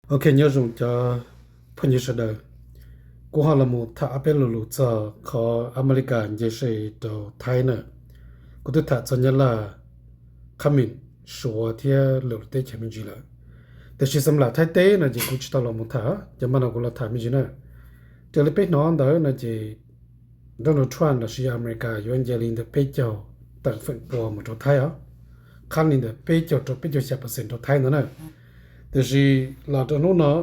OK，nhớ dùng cho phân như sau đây. Cô họ là một thả áp lulu cho có America như sẽ đồ Thái nữa. Cô tôi thả cho nhớ là coming số thì lulu tế chả mình gì là.แต่สิ่งสำหรับไทยเต้นะจีกูจะต้องลงมือถาจะมันเอากูละถาไม่จีนะเจอเลยเป็ดน้องเด้อนะจีโดนัลด์ทรัมป์นะสิอเมริกาย้อนเจลินเดเป็ดเจ้าต่างฝั่งตัวมันตัวไทยอ่ะคันลินเดเป็ดเจ้าตัวเป็ดเจ้า10%ตัวไทยนั่นน่ะแต่สิหลังจากนู้นเนาะ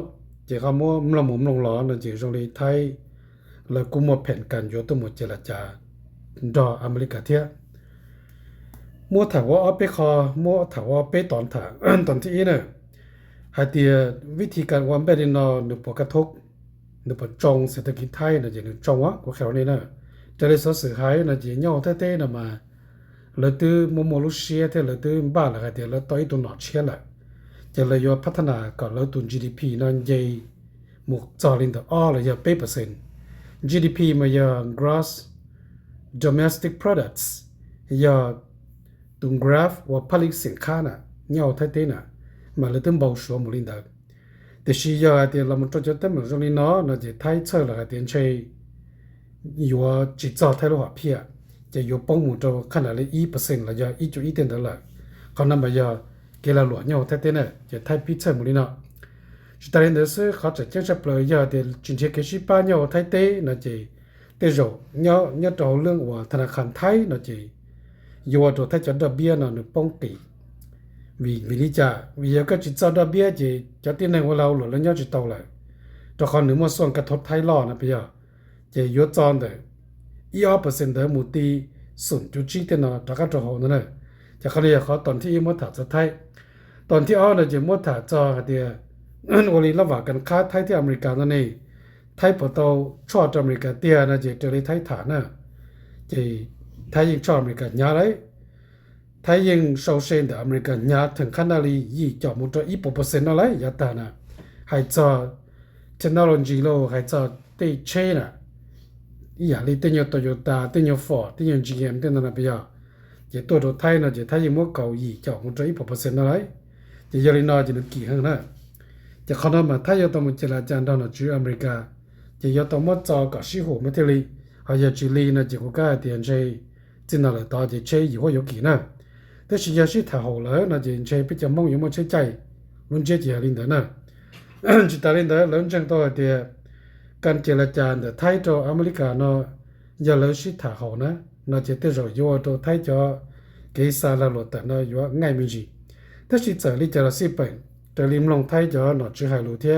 จีเขามั่วมั่วหมุนลงล้อนะจีตรงนี้ไทยแล้วกูมั่วแผนการย้อนตัวหมดเจรจาดออเมริกาเทียมั่วถามว่าเอาไปคอมั่วถามว่าไปตอนถาตอนที่อีเนี่ยหาเตียวิธีการวางแผนนอหนึ่งปกทบหนึ่งปจงเศรษฐกิจไทยนะจะหนึ่งจงวะกว่าแถวนี้นะจะได้สอสื่อหายนะจะย่อเต้ๆนะมาเลยตื้อโมลุเชียเท่เลยตื้อบ้านละเตียแล้วต่อยตัวหนอเชียละจะเลยยอพัฒนาก่อนแล้วตุน GDP นั่นยัยหมุกจอลินเดออ้อเลยยอ%. GDP มายอ gross domestic products ยอตุนกราฟว่าผลิตสินค้าน่ะย่อเต้ๆน่ะmà lấy tên bảo số một linh đạo, để sử dụng thì làm một chỗ tên một trong linh nó chỉ thay chơi là tiền chơi, yếu chỉ cho thay đổi hóa phí, chỉ yếu bông một chỗ khả năng là 1% là do 1.1 tiền đó là, còn năm bây giờ cái là loại nhau thay tên này chỉ thay phí chơi một linh nó, chỉ ta đến đó sẽ họ chỉ chắc chắn là giờ thì chính trị cái gì ba nhau thay tên là chỉ, để rồi nhau trò lương của thằng khán thay là chỉ, yếu trò thay cho đặc biệt là được bông kỳ vì lý cha vì giờ cái chỉ cho đặc biệt chỉ cho tiền này củaเราหรือnhau chỉ tàu lại cho con nếu màส่วนกระทบไทยรอนะพี่อ่ะจะยศจอนแต่1% เด้อหมู่ตี0.7เนาะตะกะจอนั่นน่ะจะเขาเรียกเขาตอนที่มดถาจะไทยตอนที่อ้อน่ะจะมดถาจอเดียโอลีระหว่างกันค้าไทยที่อเมริกานั่นเองไทยปอตอชอบอเมริกาเตียนะจะเจอไทยฐานน่ะจะไทยยิ่งชอบอเมริกาญาเลยไทยยังโซเชียลแต่อเมริกันยาถึงขนาดนี้ยี่จอมุตอี%อะไรยาตานะให้จอเทคโนโลยีโลให้จอตีเชน่ะอย่างนี้ตีนยโตโยต้าตีนยฟอร์ดตีนย GM ตีนนั่นไปอ่ะจะตัวไทยนะจะไทยยังมั่วเก่ายี่จอมุต1%อะไรจะยาลินาจะนึกกี่ครั้งนะจะขนาดมาไทยยังต้องมุเจรจาดอนจูอเมริกาจะยังต้องมั่วจอกับชิโฮไม่เท่าไรหายาจิลีนะจะกูกล้าเตียนใช้จีน่าเลยต่อจะใช้ยี่ห้อยกี่นะแต่สิ่งที่ถ้า好了那就ใช้比较忙有没有ใจลุ้นเจจีลินเดนะจิตาลินเดลุ้นจังตัวเดียการเจรจาเดไทยตัวอเมริกาเนาะอย่าเลยสิถ้า好นะน่าจะได้รู้อยู่ตัวไทยจะเกษาละหลดแต่เนาะอยู่ง่ายมิจิแต่สิจะลิจะละสิเป็นแต่ลิมลงไทยจะเนาะจะให้รู้เทีย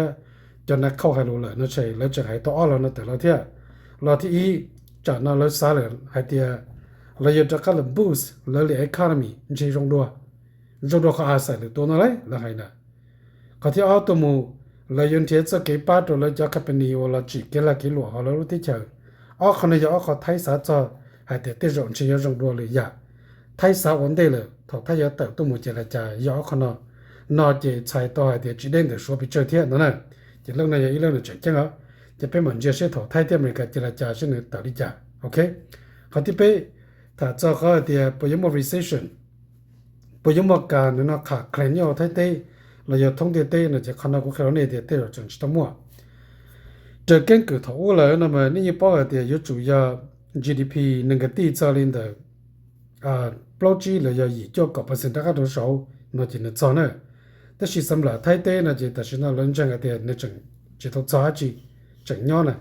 จะนักเข้าให้รู้เลยเนาะใช่แล้วจะให้ตัวอ้อแล้วเนาะแต่ละเทียเราที่อีจะเนาะแล้วซาเลยให้เทียเราอยากจะการบูสต์แล้วเรื่อง economy ไม่ใช่รงดัวเขาอาศัยหรือตัวนั่นเลยแล้วให้นะเขาที่เอาตัวมูเราอยากที่จะเก็บปัตตัวเราจะขับเป็นนิวเราจีเกล้ากิโลเขาเราที่เจอเอาคนนี้จะเอาเขาไทยสาจะให้เด็กๆรงชีรงดัวเลยอยากไทยสาวันเดียวเลยถ้าไทยอยากเติบตัวมูเจรจาอยากคนนอจะใช้ตัวให้เด็กจีเด่นเด็กชัวไปเจอเทียนนั่นแหละจะเรื่องนั้นอย่างเรื่องนึงจังเหรอจะเป็นเหมือนเจ้าเสียถ้าไทยที่อเมริกาเจรจาเช่นต่อที่จะโอเคเขาที่ไปถ้าเจ้าก็เดียปยม recession ปยมการเนาะขาดแคลนยอไทยเต้เราอย่าท่องเที่ยวเต้นะจะขนาดกูแค่เนี่ยเดียเต้เราจังชิตมัวเจอเก่งเกิดถั่วเลยนะมันนี่ป้อเดียยุจุยา GDP หนึ่งกตีจารินเดปลอจีเลยอย่าจ่อกับ%ตะกัตัวสาวน่าจะเนี่ยจอเนี่ยแต่สิ่งสำหรับไทยเต้นะจะแต่สิ่งนั้นเรื่องจังเดียเนี่ยจังจะต้องจ้าจีจังย้อนนะ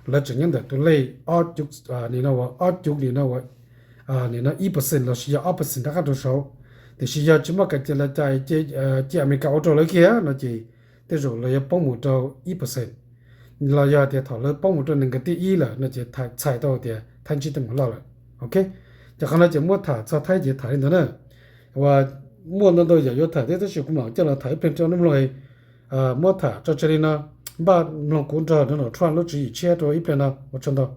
แล้วจังยันเดตัวเล่ออดจุกนี่นะว่าออดจุกนี่นะว่านี่นะ 1% เรา需要 2% 大概多少แต่需要怎么个这来在这美国澳洲来去啊那就แต่说เรา要帮助到 1% เรา要的讨论帮助到1个第1了那就猜到的谈起怎么了 OK จะขณะจะมั่วถ่าจะไทยจะถ่ายนั่นน่ะว่ามั่วนั่นตัวอย่าถ่ายแต่สิ่งกูหมายจะเราถ่ายเป็นเจ้านั่นเลยมั่วถ่าจะเจริญนะบ้านลงกุนจะนั่นทวนรถจีเชียตัวอีเป็นนะว่าจังตัว